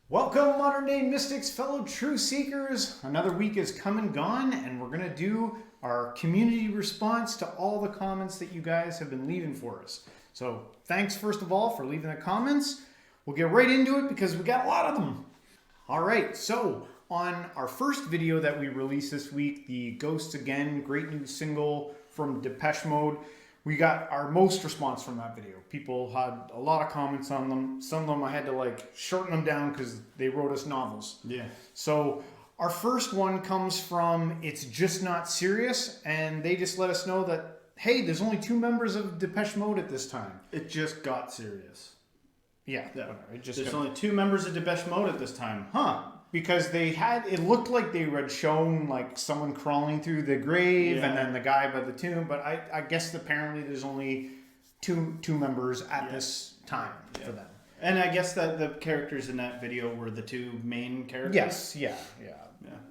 Welcome, modern day mystics, fellow truth seekers. Another week has come and gone, and we're going to do our community response to all the comments that you guys have been leaving for us. So thanks, first of all, for leaving the comments. We'll get right into it because we got a lot of them. All right, so on our first video that we released this week, the Ghosts Again, great new single from Depeche Mode, we got our most response from that video. People had a lot of comments on them. Some of them I had to shorten them down because they wrote us novels. Yeah. So our first one comes from It's Just Not Serious, and they just let us know that, hey, there's only 2 members of Depeche Mode at this time. It just got serious. Yeah. Whatever. There's only 2 members of Depeche Mode at this time. Huh. Because it looked like they had shown someone crawling through the grave and then the guy by the tomb, but I guess apparently there's only two members at this time for them. And I guess that the characters in that video were the 2 main characters? Yes, yeah.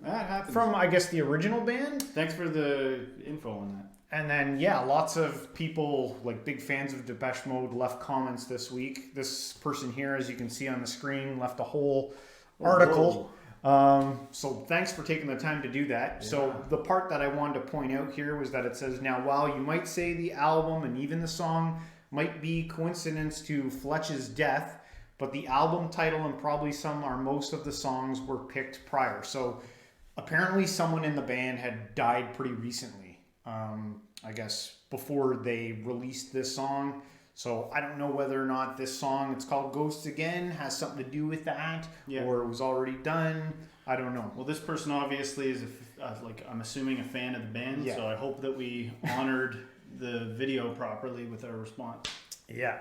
That happens. From, I guess, the original band. Thanks for the info on that. And then, lots of people, big fans of Depeche Mode, left comments this week. This person here, as you can see on the screen, left a whole article. So thanks for taking the time to do that. Yeah. So the part that I wanted to point out here was that it says, now while you might say the album and even the song might be coincidence to Fletch's death, but the album title and probably some or most of the songs were picked prior. So apparently someone in the band had died pretty recently, I guess before they released this song. So I don't know whether or not this song, it's called Ghosts Again, has something to do with that, or it was already done. I don't know. Well, this person obviously is, I'm assuming, a fan of the band, so I hope that we honored the video properly with our response. Yeah.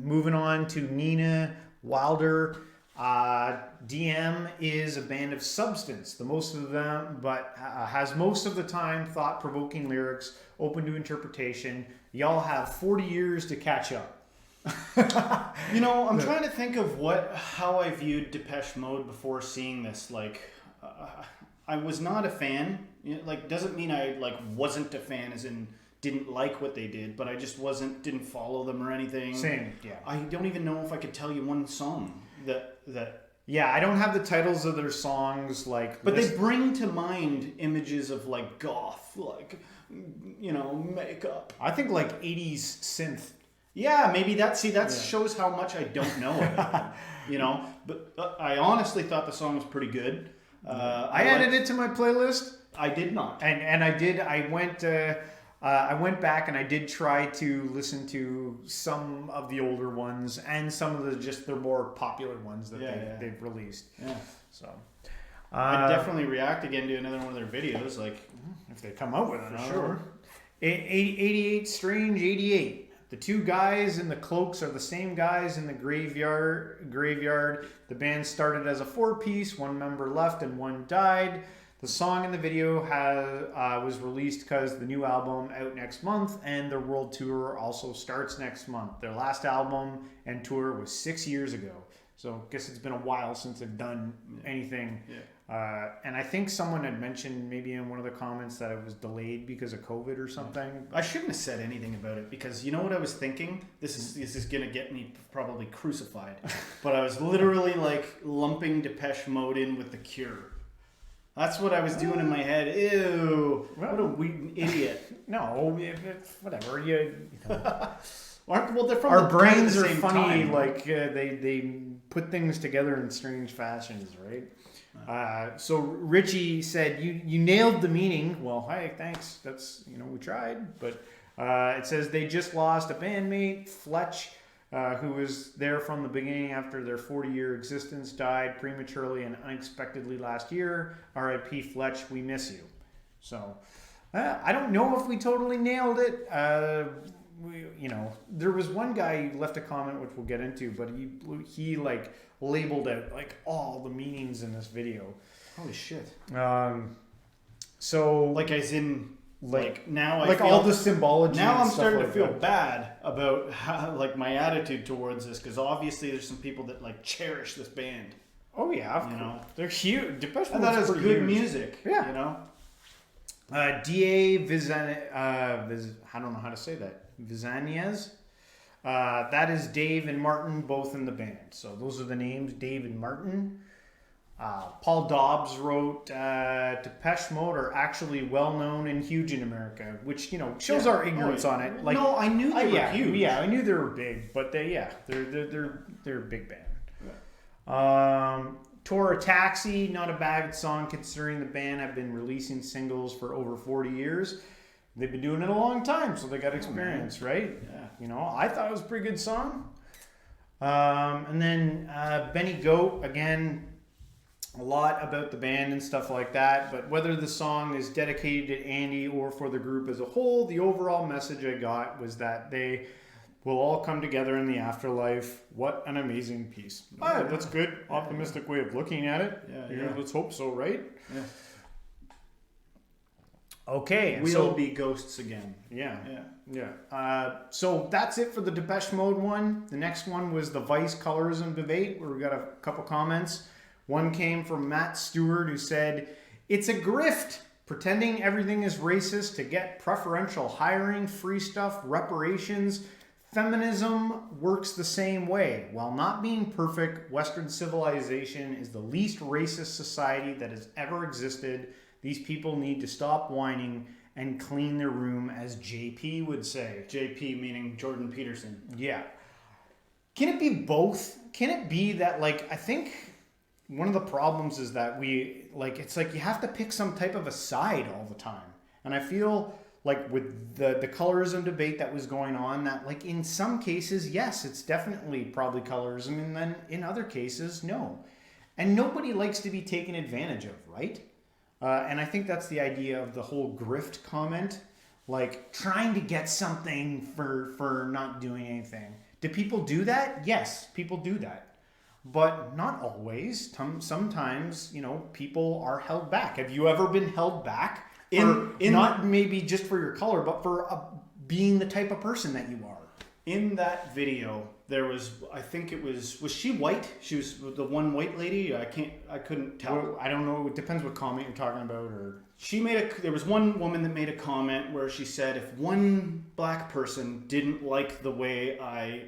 Moving on to Nina Wilder. DM is a band of substance, the most of them, but has most of the time thought-provoking lyrics, open to interpretation. Y'all have 40 years to catch up. I'm trying to think of how I viewed Depeche Mode before seeing this. I was not a fan. Doesn't mean I wasn't a fan, as in didn't like what they did, but I just didn't follow them or anything. Same, yeah. I don't even know if I could tell you one song that. Yeah, I don't have the titles of their songs but they bring to mind images of goth, makeup. I think 80s synth. Yeah, maybe that shows how much I don't know about them, But I honestly thought the song was pretty good. I added it to my playlist. I did not. And I did. I went back and I did try to listen to some of the older ones and some of the more popular ones that they've released. Yeah. So I'd definitely react again to another one of their videos, if they come out with it. For sure. 88 Strange 88. The 2 guys in the cloaks are the same guys in the graveyard. The band started as a 4-piece. 1 member left and 1 died. The song in the video was released because the new album out next month, and their world tour also starts next month. Their last album and tour was 6 years ago. So I guess it's been a while since they've done anything. Yeah. And I think someone had mentioned maybe in one of the comments that it was delayed because of COVID or something. I shouldn't have said anything about it because you know what I was thinking? This is going to get me probably crucified. But I was literally lumping Depeche Mode in with The Cure. That's what I was doing in my head. Ew. What a weird idiot. No, whatever. Well, they're from our brains are funny. Time. They put things together in strange fashions, right? So Richie said, you nailed the meaning. Well, hey, thanks. That's, we tried. But it says they just lost a bandmate, Fletch, who was there from the beginning after their 40-year existence, died prematurely and unexpectedly last year. R.I.P. Fletch, we miss you. So I don't know if we totally nailed it. There was one guy who left a comment, which we'll get into, but he labeled out all the meanings in this video. Holy shit. So as in now I feel, all the symbology. Now I'm starting to feel that. Bad about how, my attitude towards this, because obviously there's some people that cherish this band. Oh yeah, they're huge. Depeche Mode. I thought it was good huge. music. Yeah, Da Vizan, I don't know how to say that. Vizaniez That is Dave and Martin, both in the band. So those are the names, Dave and Martin. Paul Dobbs wrote, Depeche Mode are actually well known and huge in America, which, you know, shows our ignorance on it. Like, no, I knew they were huge. Yeah, I knew they were big, but they're a big band. Yeah. Tour a Taxi, not a bad song considering the band have been releasing singles for over 40 years. They've been doing it a long time, so they got experience, right? Yeah. You know, I thought it was a pretty good song. And then Benny Goat, again, a lot about the band and stuff like that, but whether the song is dedicated to Andy or for the group as a whole, the overall message I got was that they will all come together in the afterlife. What an amazing piece. Oh, that's good, optimistic way of looking at it. Yeah. Let's hope so, right? Yeah. Okay. We'll be ghosts again. Yeah. So that's it for the Depeche Mode one. The next one was the Vice colorism debate, where we got a couple comments. One came from Matt Stewart, who said, "It's a grift, pretending everything is racist to get preferential hiring, free stuff, reparations. Feminism works the same way. While not being perfect, Western civilization is the least racist society that has ever existed. These people need to stop whining and clean their room," as JP would say. JP meaning Jordan Peterson. Yeah. Can it be both? Can it be that, like, I think one of the problems is that we, like, it's like you have to pick some type of a side all the time. And I feel like with the colorism debate that was going on, that, like, in some cases, yes, it's definitely probably colorism. And then in other cases, no. And nobody likes to be taken advantage of, right? And I think that's the idea of the whole grift comment, like trying to get something for not doing anything. Do people do that? Yes, people do that. But not always. Sometimes, you know, people are held back. Have you ever been held back? Not maybe just for your color, but for being the type of person that you are. In that video, there was, I think it was she white? She was the one white lady? I couldn't tell. Well, I don't know. It depends what comment you're talking about. Or there was one woman that made a comment where she said, if one black person didn't like the way I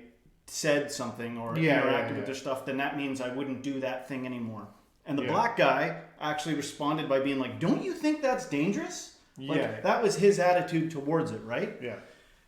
said something or interacted with their stuff, then that means I wouldn't do that thing anymore. And the black guy actually responded by being like, don't you think that's dangerous? Like, that was his attitude towards it, right? Yeah.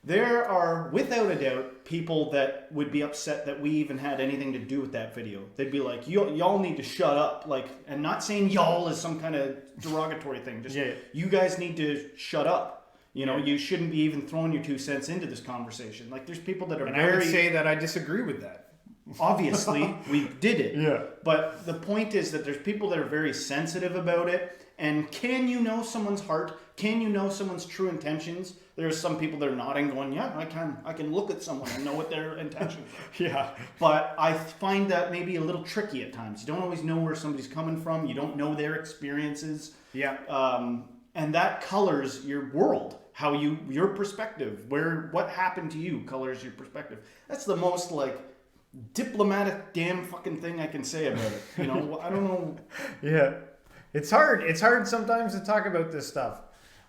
There are, without a doubt, people that would be upset that we even had anything to do with that video. They'd be like, y'all need to shut up. Like, and not saying y'all is some kind of derogatory thing. Just, you guys need to shut up. You know, you shouldn't be even throwing your 2 cents into this conversation. Like, there's people that are I would say that I disagree with that. Obviously, we did it. Yeah. But the point is that there's people that are very sensitive about it. And can you know someone's heart? Can you know someone's true intentions? There's some people that are nodding, going, yeah, I can look at someone and know what their intentions are. Yeah. But I find that maybe a little tricky at times. You don't always know where somebody's coming from. You don't know their experiences. Yeah. And that colors your world, your perspective, what happened to you colors your perspective. That's the most, like, diplomatic damn fucking thing I can say about it. You know, I don't know. Yeah. It's hard. It's hard sometimes to talk about this stuff.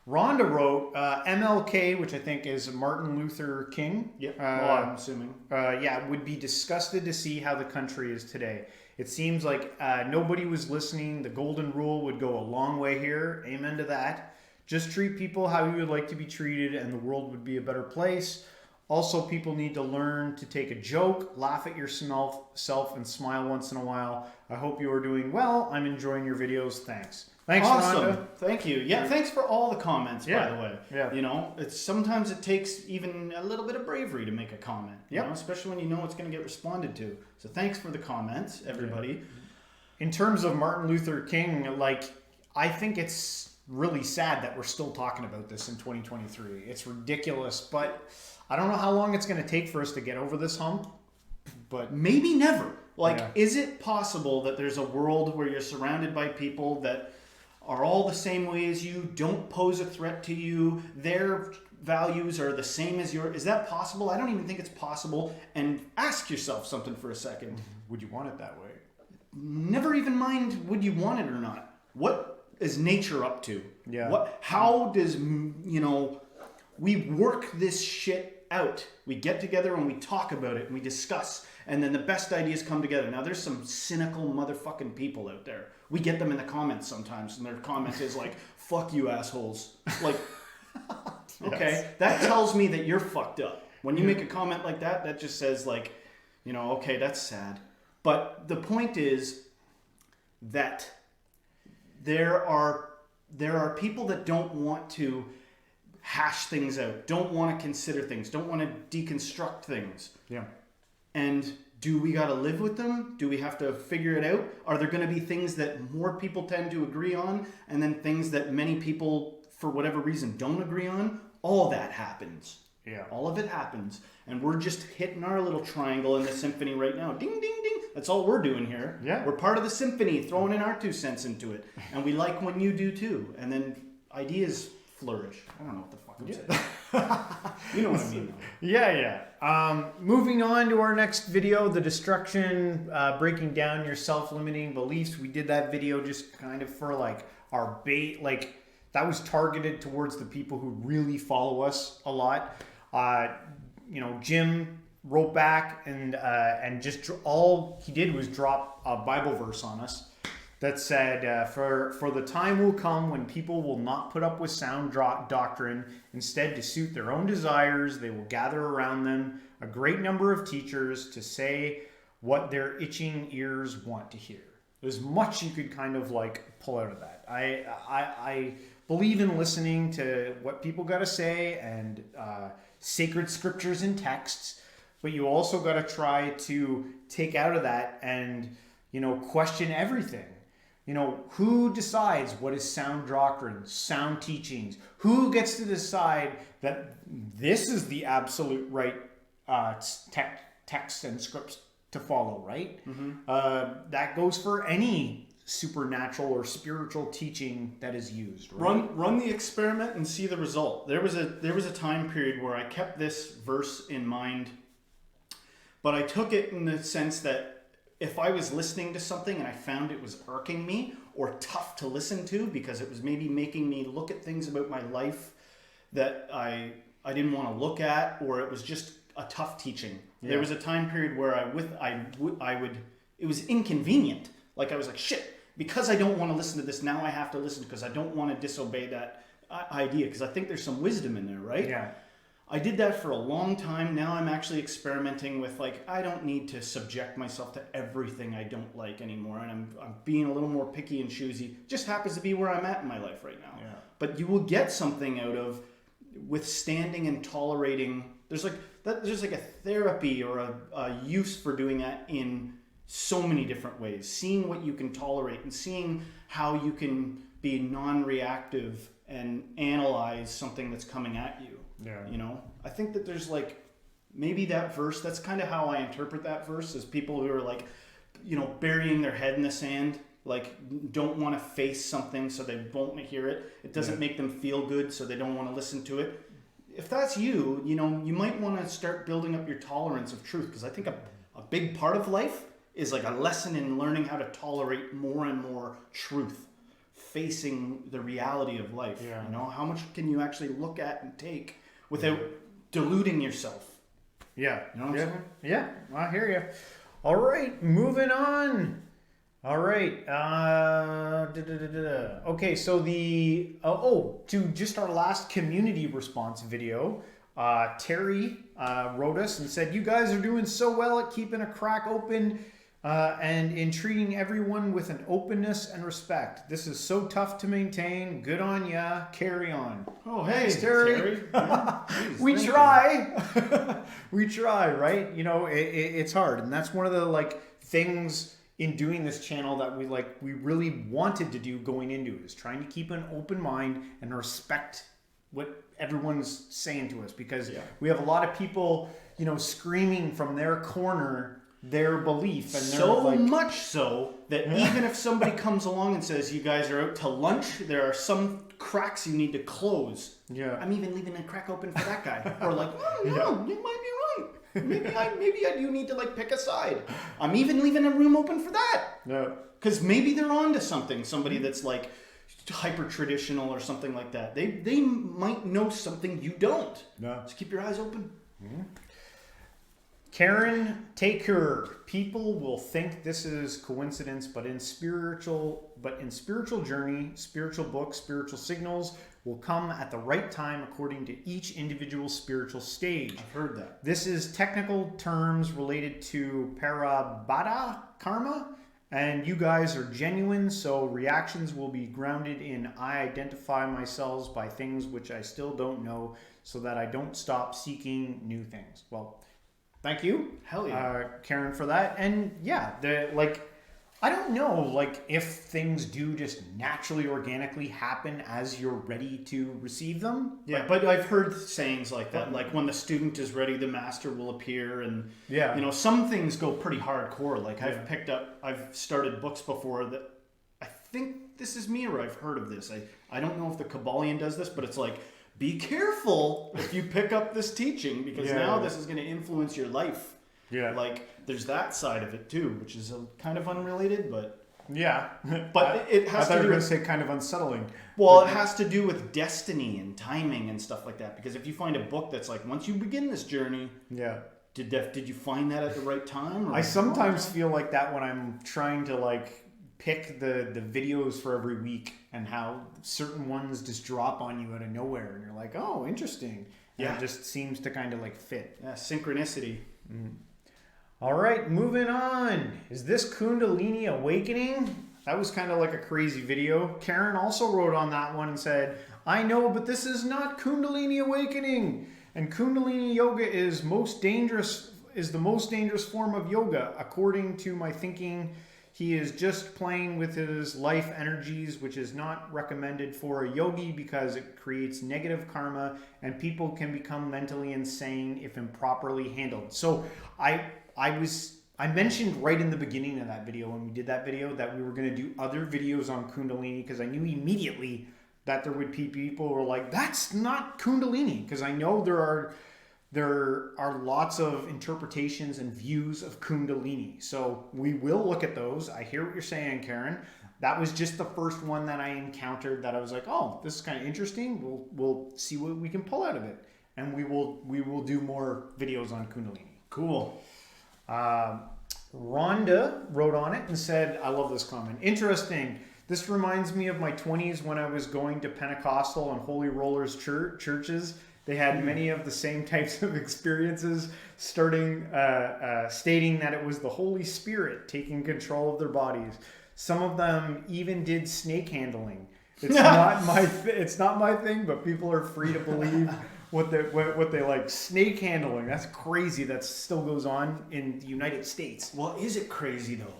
Rhonda wrote, MLK, which I think is Martin Luther King. Yeah. I'm assuming. Would be disgusted to see how the country is today. It seems like nobody was listening. The golden rule would go a long way here. Amen to that. Just treat people how you would like to be treated and the world would be a better place. Also, people need to learn to take a joke, laugh at yourself, and smile once in a while. I hope you are doing well. I'm enjoying your videos. Thanks. Thanks, awesome. Rhonda. Thank you. Yeah, thanks for all the comments, by the way. Yeah. You know, sometimes it takes even a little bit of bravery to make a comment. You know, especially when you know it's going to get responded to. So thanks for the comments, everybody. Yeah. In terms of Martin Luther King, like, I think it's really sad that we're still talking about this in 2023. It's ridiculous, but I don't know how long it's going to take for us to get over this hump, but maybe never. Like, is it possible that there's a world where you're surrounded by people that are all the same way as you, don't pose a threat to you, their values are the same as yours? Is that possible? I don't even think it's possible. And ask yourself something for a second. Would you want it that way? Never even mind would you want it or not. What is nature up to? Yeah. How does, we work this shit out. We get together and we talk about it and we discuss. And then the best ideas come together. Now, there's some cynical motherfucking people out there. We get them in the comments sometimes, and their comment is like, fuck you, assholes. Like, okay, yes. That tells me that you're fucked up. When you make a comment like that, that just says like, you know, okay, that's sad. But the point is that there are people that don't want to hash things out, don't want to consider things, don't want to deconstruct things. Yeah. And do we got to live with them? Do we have to figure it out? Are there going to be things that more people tend to agree on, and then things that many people, for whatever reason, don't agree on? All that happens. Yeah. All of it happens. And we're just hitting our little triangle in the symphony right now. Ding, ding, ding. That's all we're doing here. Yeah. We're part of the symphony, throwing in our 2 cents into it. And we like when you do too. And then ideas flourish. I don't know what the fuck I'm saying. You know what I mean, though. Yeah. Moving on to our next video, the destruction, breaking down your self-limiting beliefs. We did that video just kind of for like our bait, like that was targeted towards the people who really follow us a lot. You know, Jim wrote back and just all he did was drop a Bible verse on us that said, for the time will come when people will not put up with sound doctrine. Instead, to suit their own desires, they will gather around them a great number of teachers to say what their itching ears want to hear. There's much you could kind of like pull out of that. I believe in listening to what people got to say and sacred scriptures and texts, but you also got to try to take out of that and, you know, question everything. You know, who decides what is sound doctrine, sound teachings? Who gets to decide that this is the absolute right text and scripts to follow, right? Mm-hmm. That goes for any supernatural or spiritual teaching that is used. Right? Run the experiment and see the result. There was a time period where I kept this verse in mind, but I took it in the sense that if I was listening to something and I found it was irking me or tough to listen to because it was maybe making me look at things about my life that I didn't want to look at, or it was just a tough teaching. Yeah. There was a time period where it was inconvenient. Like I was like, shit, because I don't want to listen to this, now I have to listen because I don't want to disobey that idea, because I think there's some wisdom in there, right? Yeah. I did that for a long time. Now I'm actually experimenting with like, I don't need to subject myself to everything I don't like anymore. And I'm being a little more picky and choosy. Just happens to be where I'm at in my life right now. Yeah. But you will get something out of withstanding and tolerating. There's like a therapy or a use for doing that in so many different ways. Seeing what you can tolerate and seeing how you can be non-reactive and analyze something that's coming at you. Yeah. You know, I think that there's like maybe that verse, that's kind of how I interpret that verse, as people who are like, you know, burying their head in the sand, like don't want to face something so they won't hear it. It doesn't make them feel good, so they don't want to listen to it. If that's you, you know, you might want to start building up your tolerance of truth, because I think a big part of life is like a lesson in learning how to tolerate more and more truth, facing the reality of life. Yeah. You know, how much can you actually look at and take without deluding yourself? Yeah. You know what I'm saying? Yeah, I hear you. All right, moving on. All right. Okay, so to just our last community response video, Terry wrote us and said, "You guys are doing so well at keeping a crack open and in treating everyone with an openness and respect. This is so tough to maintain. Good on ya. Carry on." Oh, hey, thanks, Terry. Yeah. Jeez, We try. We try, right? You know, it's hard. And that's one of the like things in doing this channel that we really wanted to do going into it, is trying to keep an open mind and respect what everyone's saying to us, because we have a lot of people, you know, screaming from their corner their belief, and they're so much so that even if somebody comes along and says you guys are out to lunch, there are some cracks you need to close. Yeah, I'm even leaving a crack open for that guy. Or like, oh no, you might be right. Maybe I do need to like pick a side. I'm even leaving a room open for that. Yeah, because maybe they're onto something. Somebody that's like hyper traditional or something like that. They might know something you don't. Yeah. So keep your eyes open. Karen Taker, people will think this is coincidence, but in spiritual journey, spiritual books, spiritual signals will come at the right time according to each individual spiritual stage. I've heard that. This is technical terms related to Parabhata karma, and you guys are genuine, so reactions will be grounded in I identify myself by things which I still don't know, so that I don't stop seeking new things. Well, thank you, Hell yeah. Karen, for that. And yeah, I don't know, if things do just naturally, organically happen as you're ready to receive them. Yeah, but I've heard sayings like that, like when the student is ready, the master will appear, and some things go pretty hardcore. Like I've started books before that I think this is me, or I've heard of this. I don't know if the Kabbalion does this, but it's like, be careful if you pick up this teaching, because this is going to influence your life. Yeah. There's that side of it too, which is kind of unrelated, but... Yeah. But it has to do... I thought you were going to say kind of unsettling. Well, it has to do with destiny and timing and stuff like that. Because if you find a book that's like, once you begin this journey... Yeah. Did you find that at the right time? Or I sometimes feel like that when I'm trying to, pick the videos for every week, and how certain ones just drop on you out of nowhere. And you're like, oh, interesting. And it just seems to kind of, fit. Yeah, synchronicity. Mm. All right, moving on. Is this Kundalini awakening? That was kind of like a crazy video. Karen also wrote on that one and said, I know, but this is not Kundalini awakening. And Kundalini yoga is the most dangerous form of yoga. According to my thinking, he is just playing with his life energies, which is not recommended for a yogi because it creates negative karma and people can become mentally insane if improperly handled. So I mentioned right in the beginning of that video, when we did that video, that we were going to do other videos on Kundalini, because I knew immediately that there would be people who were like, that's not Kundalini, because I know there are lots of interpretations and views of Kundalini. So we will look at those. I hear what you're saying, Karen. That was just the first one that I encountered that I was like, oh, this is kind of interesting. We'll see what we can pull out of it. And we will do more videos on Kundalini. Cool. Rhonda wrote on it and said, I love this comment. Interesting. This reminds me of my 20s when I was going to Pentecostal and Holy Rollers churches. They had many of the same types of experiences, stating that it was the Holy Spirit taking control of their bodies. Some of them even did snake handling. It's not my thing, but people are free to believe what they like. Snake handling, that's crazy. That still goes on in the United States. Well, is it crazy though?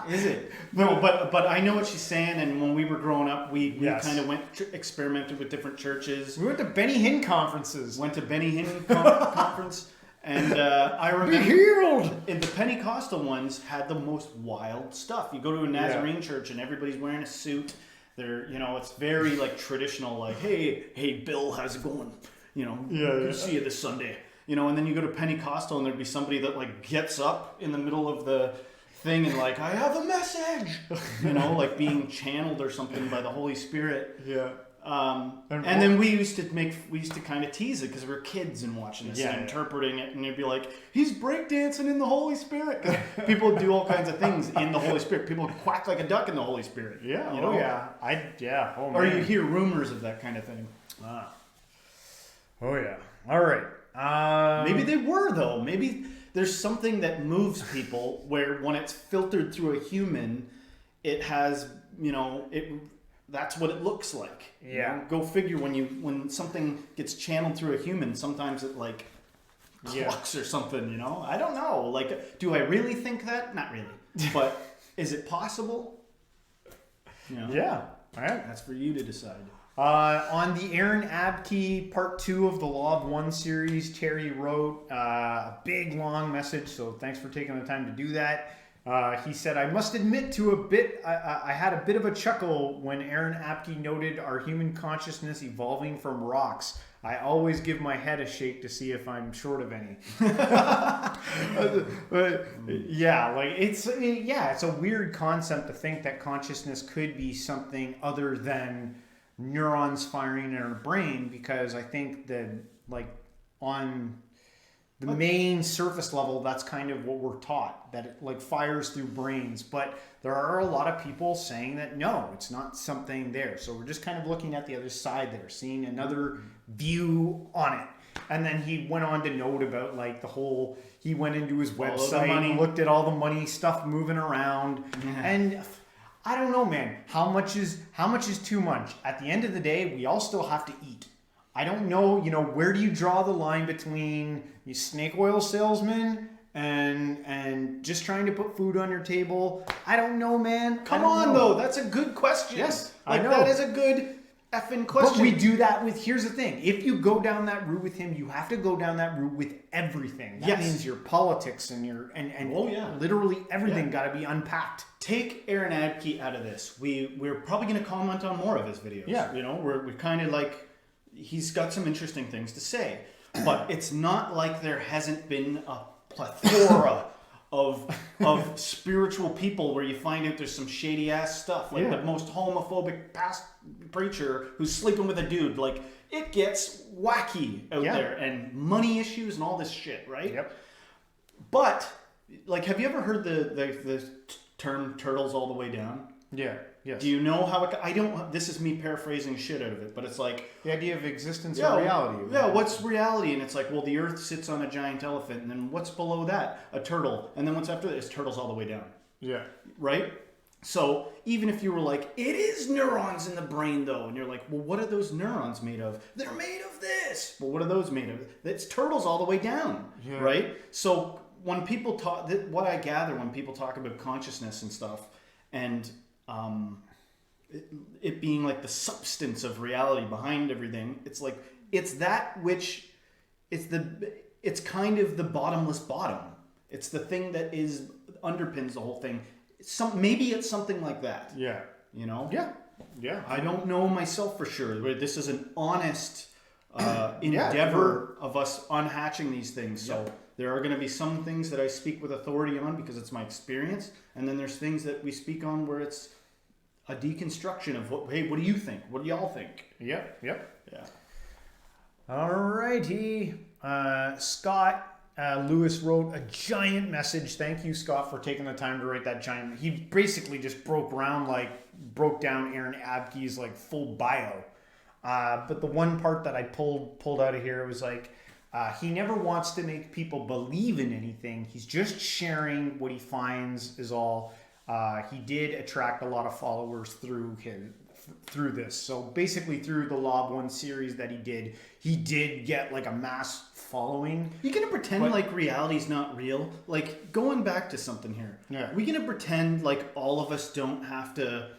Is it? No, but I know what she's saying. And when we were growing up, we kind of experimented with different churches. We went to Benny Hinn conferences. Went to Benny Hinn conference, and I remember be healed. In the Pentecostal ones had the most wild stuff. You go to a Nazarene church and everybody's wearing a suit. They're, it's very traditional. Like, hey, Bill, how's it going? Good to see you this Sunday. And then you go to Pentecostal and there'd be somebody that gets up in the middle of the thing and I have a message, being channeled or something by the Holy Spirit. Yeah. And then we used to kind of tease it because we were kids and watching this and interpreting it, and it'd be like, he's breakdancing in the Holy Spirit. 'Cause people do all kinds of things in the Holy Spirit. People quack like a duck in the Holy Spirit. Yeah. Or you hear rumors of that kind of thing. Oh yeah. All right. Maybe they were though. Maybe there's something that moves people where when it's filtered through a human, it has, that's what it looks like. Yeah. Go figure. When something gets channeled through a human, sometimes it clucks or something. I don't know. Do I really think that? Not really. But is it possible? Yeah. All right. That's for you to decide. On the Aaron Abke part 2 of the Law of One series, Terry wrote a big long message, so thanks for taking the time to do that. He said, I must admit I had a bit of a chuckle when Aaron Apke noted our human consciousness evolving from rocks. I always give my head a shake to see if I'm short of any. But it's a weird concept to think that consciousness could be something other than neurons firing in our brain, because I think that on the main surface level, that's kind of what we're taught, that it like fires through brains. But there are a lot of people saying that no, it's not something there. So we're just kind of looking at the other side there, seeing another view on it. And then he went on to note about like the whole, he went into his website and looked at all the money stuff moving around. And I don't know, man, how much is too much? At the end of the day, we all still have to eat. I don't know, where do you draw the line between you snake oil salesman and just trying to put food on your table? I don't know, man. Come on, though. That's a good question. Yes, like, I know. That is a good effing question. But we do that with, here's the thing. If you go down that route with him, you have to go down that route with everything. That means your politics and literally everything got to be unpacked. Take Aaron Abke out of this. We're probably going to comment on more of his videos. Yeah. We're kind of like, he's got some interesting things to say, but it's not like there hasn't been a plethora of spiritual people where you find out there's some shady ass stuff, like the most homophobic past preacher who's sleeping with a dude. Like, it gets wacky out there, and money issues and all this shit, right? Yep. But like, have you ever heard the term "turtles all the way down"? Yeah. Yes. Do you know how it? I don't. This is me paraphrasing shit out of it, but it's like the idea of existence and reality. Yeah, what's reality? And it's like, well, the Earth sits on a giant elephant, and then what's below that? A turtle, and then what's after that? It's turtles all the way down. Yeah. Right. So even if you were like, it is neurons in the brain, though, and you're like, well, what are those neurons made of? They're made of this. Well, what are those made of? It's turtles all the way down. Yeah. Right. So when people talk, what I gather when people talk about consciousness and stuff, and it being like the substance of reality behind everything, it's like it's that which it's kind of the bottomless bottom. It's the thing that underpins the whole thing. Maybe it's something like that. Yeah. Yeah. I don't know myself for sure. This is an honest endeavor of us unhatching these things. So there are going to be some things that I speak with authority on because it's my experience, and then there's things that we speak on where it's a deconstruction of what do you think? What do y'all think? Yep. Yeah. Alrighty. Scott Lewis wrote a giant message. Thank you, Scott, for taking the time to write that giant. He basically just broke down Aaron Abke's like full bio. But the one part that I pulled out of here was like, he never wants to make people believe in anything. He's just sharing what he finds is all. He did attract a lot of followers through this. So basically through the Law of One series that he did get like a mass following. You gonna pretend like reality's not real? Like, going back to something here. Yeah. We gonna pretend like all of us don't have to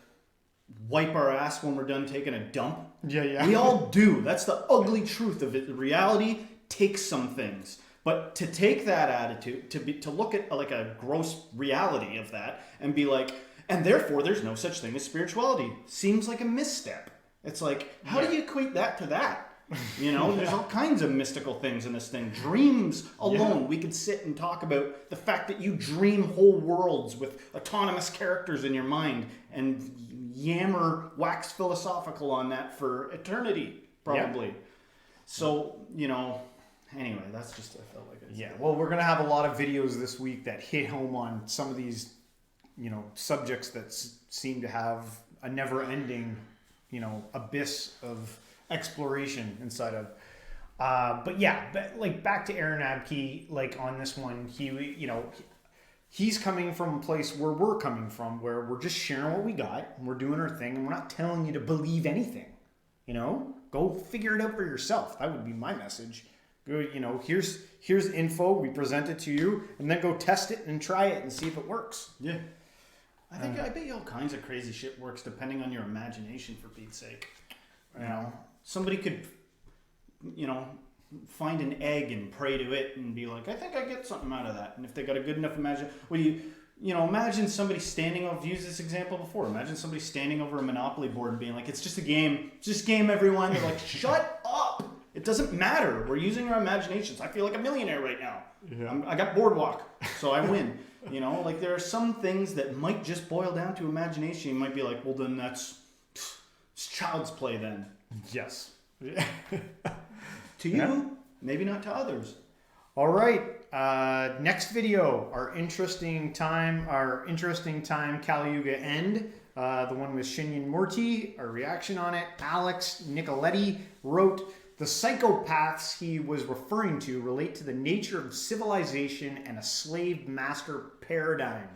wipe our ass when we're done taking a dump? Yeah. We all do. That's the ugly truth of it. Reality takes some things. But to take that attitude, to look at like a gross reality of that and be like, and therefore there's no such thing as spirituality, seems like a misstep. It's like, how do you equate that to that? There's all kinds of mystical things in this thing. Dreams alone, we could sit and talk about the fact that you dream whole worlds with autonomous characters in your mind and wax philosophical on that for eternity, probably. Yeah. So, anyway, that's just, I felt like it. Yeah, well, we're going to have a lot of videos this week that hit home on some of these, subjects that seem to have a never-ending, abyss of exploration inside of. But back to Aaron Abke, like on this one, he's coming from a place where we're coming from, where we're just sharing what we got, and we're doing our thing, and we're not telling you to believe anything. Go figure it out for yourself. That would be my message. Go, here's info, we present it to you, and then go test it and try it and see if it works. Yeah. I bet you all kinds of crazy shit works depending on your imagination, for Pete's sake. Somebody could, find an egg and pray to it and be like, I think I get something out of that. And if they got a good enough imagination, imagine somebody standing over, I've used this example before, imagine somebody standing over a Monopoly board and being like, it's just a game, everyone. They're like, shut up. It doesn't matter. We're using our imaginations. I feel like a millionaire right now. Yeah. I got Boardwalk, so I win. There are some things that might just boil down to imagination. You might be like, well, then it's child's play then. Yes. To you, maybe not to others. All right. Next video, our interesting time Kali Yuga end. The one with Shinyan Murti, our reaction on it. Alex Nicoletti wrote, the psychopaths he was referring to relate to the nature of civilization and a slave master paradigm.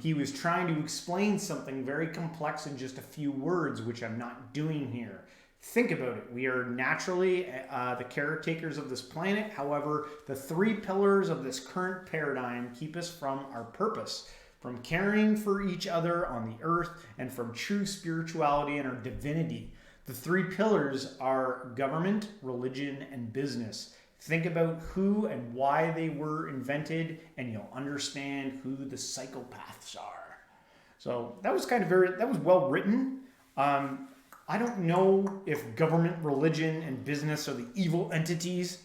He was trying to explain something very complex in just a few words, which I'm not doing here. Think about it. We are naturally the caretakers of this planet. However, the three pillars of this current paradigm keep us from our purpose, from caring for each other on the earth, and from true spirituality and our divinity. The three pillars are government, religion, and business. Think about who and why they were invented, and you'll understand who the psychopaths are. So that was that was well written. I don't know if government, religion, and business are the evil entities.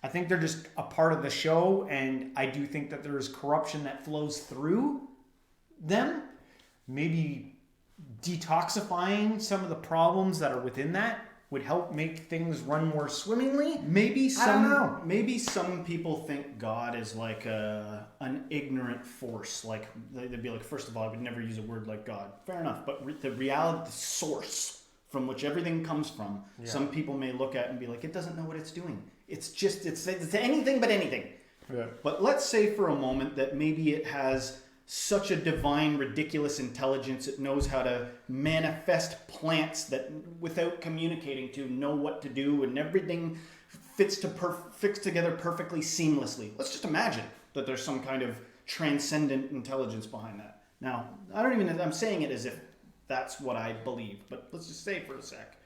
I think they're just a part of the show, and I do think that there is corruption that flows through them. Maybe detoxifying some of the problems that are within that would help make things run more swimmingly. Maybe some people think God is like an ignorant force. Like they'd be like, first of all, I would never use a word like God. Fair enough, but the reality, the source from which everything comes from, some people may look at and be like, it doesn't know what it's doing. It's anything but anything. Yeah. But let's say for a moment that maybe it has such a divine, ridiculous intelligence, it knows how to manifest plants that, without communicating to, know what to do, and everything fits together perfectly seamlessly. Let's just imagine that there's some kind of transcendent intelligence behind that. Now, I'm saying it as if that's what I believe, but let's just say for a sec.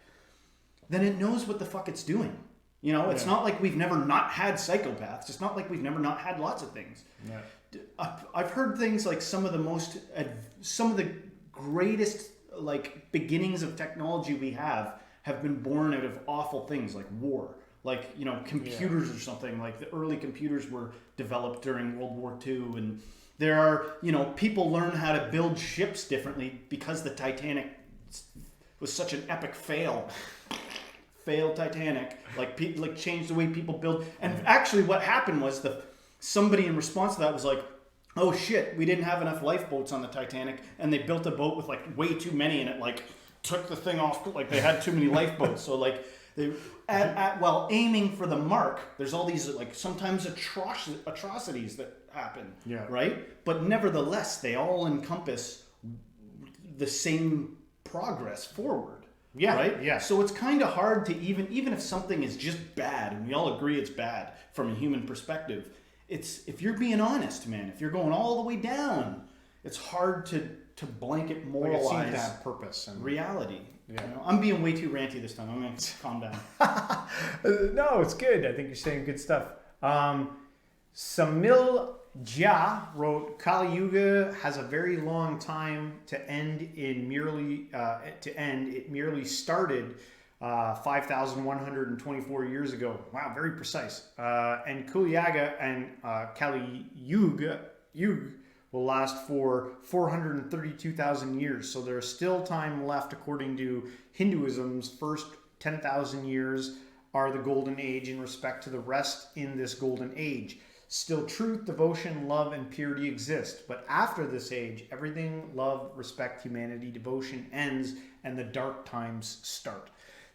Then it knows what the fuck it's doing. You know, it's not like we've never not had psychopaths. It's not like we've never not had lots of things. Yeah. I've heard things like some of the greatest like beginnings of technology we have been born out of awful things like war. Like, you know, computers or something. Like the early computers were developed during World War II, and there are, you know, people learn how to build ships differently because the Titanic was such an epic failed Titanic, like changed the way people build. And actually what happened was somebody in response to that was like, oh shit, we didn't have enough lifeboats on the Titanic, and they built a boat with like way too many, and it like took the thing off, like they had too many lifeboats. So like while aiming for the mark, there's all these like sometimes atrocities that happen, right? But nevertheless, they all encompass the same progress forward. Yeah, right? Yeah. So it's kind of hard to even if something is just bad, and we all agree it's bad from a human perspective, it's, if you're being honest, man, if you're going all the way down, it's hard to blanket moralize like it seems to have purpose and reality. Yeah. You know? I'm being way too ranty this time. I'm going to calm down. No, it's good. I think you're saying good stuff. Samil Jha wrote, Kali Yuga has a very long time to end. It merely started 5,124 years ago. Wow, very precise. And Kuliyaga and Kali Yuga will last for 432,000 years. So there's still time left, according to Hinduism's first 10,000 years are the golden age in respect to the rest in this golden age. Still truth, devotion, love, and purity exist. But after this age, everything, love, respect, humanity, devotion ends, and the dark times start.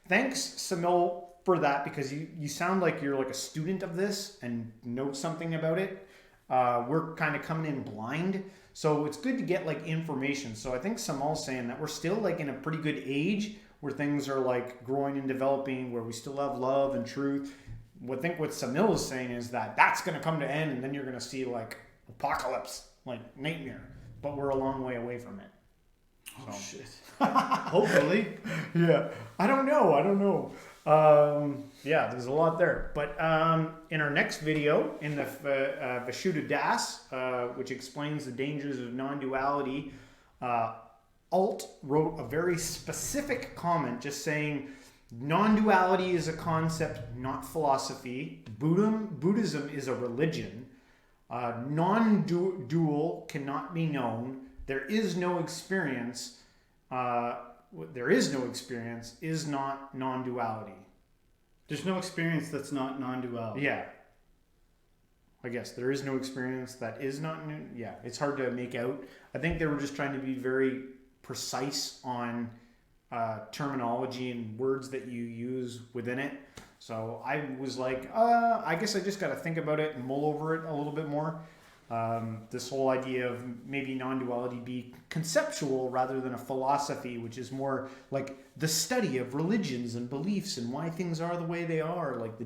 Thanks, Samil, for that, because you sound like you're like a student of this and know something about it. We're kind of coming in blind, so it's good to get like information. So I think Samil's saying that we're still like in a pretty good age where things are like growing and developing, where we still have love and truth. I think what Samil is saying is that that's going to come to end, and then you're going to see like apocalypse, like nightmare. But we're a long way away from it. Oh shit! Hopefully, yeah. I don't know. Yeah, there's a lot there. But in our next video, in the Vishuddha Das, which explains the dangers of non-duality, Alt wrote a very specific comment just saying, non-duality is a concept, not philosophy. Buddhism is a religion. Non-dual cannot be known. There is no experience is not non-duality. There's no experience that's not non-duality. Yeah. I guess there is no experience that is not new. Yeah, it's hard to make out. I think they were just trying to be very precise on terminology and words that you use within it. So I was like, I guess I just got to think about it and mull over it a little bit more. This whole idea of maybe non-duality be conceptual rather than a philosophy, which is more like the study of religions and beliefs and why things are the way they are, like the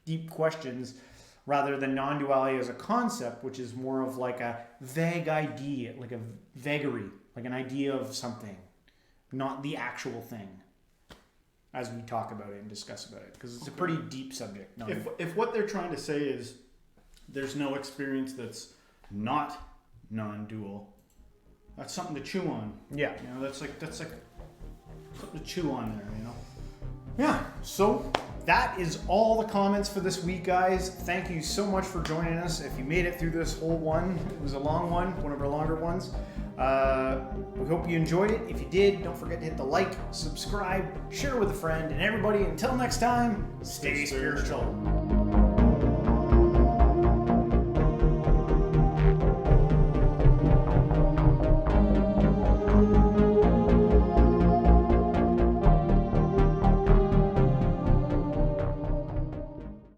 deep questions, rather than non-duality as a concept, which is more of like a vague idea, like a vagary, like an idea of something, not the actual thing, as we talk about it and discuss about it, because it's a pretty deep subject. If what they're trying to say is there's no experience that's not non-dual, that's something to chew on. Yeah. You know, that's like something to chew on there, you know? Yeah, so that is all the comments for this week, guys. Thank you so much for joining us. If you made it through this whole one, it was a long one of our longer ones. We hope you enjoyed it. If you did, don't forget to hit the like, subscribe, share with a friend, and everybody, until next time, stay spiritual.